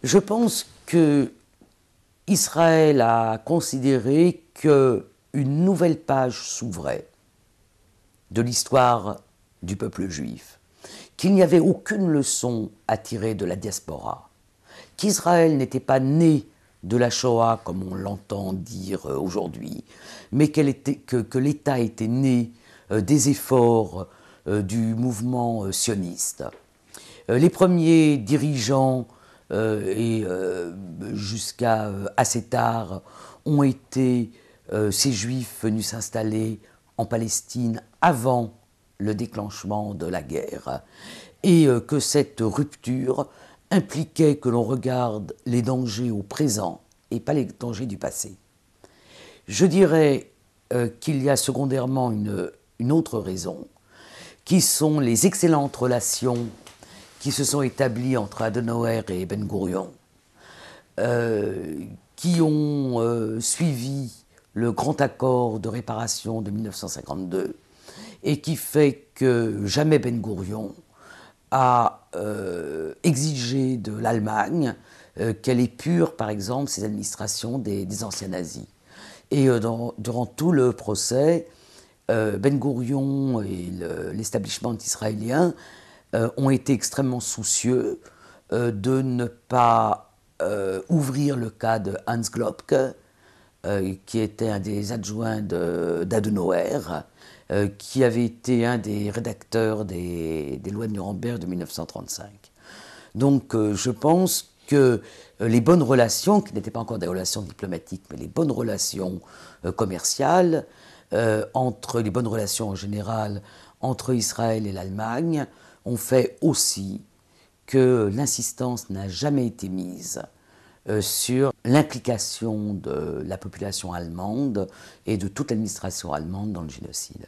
Je pense que Israël a considéré qu'une nouvelle page s'ouvrait de l'histoire du peuple juif, qu'il n'y avait aucune leçon à tirer de la diaspora, qu'Israël n'était pas né de la Shoah comme on l'entend dire aujourd'hui, mais que l'État était né des efforts du mouvement sioniste. Les premiers dirigeants et jusqu'à assez tard ont été ces juifs venus s'installer en Palestine avant le déclenchement de la guerre et que cette rupture impliquait que l'on regarde les dangers au présent et pas les dangers du passé. Je dirais qu'il y a secondairement une autre raison, qui sont les excellentes relations qui se sont établies entre Adenauer et Ben Gourion, qui ont suivi le grand accord de réparation de 1952 et qui fait que jamais Ben Gourion a exigé de l'Allemagne qu'elle épure, par exemple, ses administrations des anciens nazis. Et durant tout le procès, Ben Gourion et l'establishment israélien ont été extrêmement soucieux de ne pas ouvrir le cas de Hans Globke, qui était un des adjoints d'Adenauer, qui avait été un des rédacteurs des lois de Nuremberg de 1935. Donc je pense que les bonnes relations, qui n'étaient pas encore des relations diplomatiques, mais les bonnes relations commerciales, les bonnes relations en général entre Israël et l'Allemagne, ont fait aussi que l'insistance n'a jamais été mise sur l'implication de la population allemande et de toute l'administration allemande dans le génocide.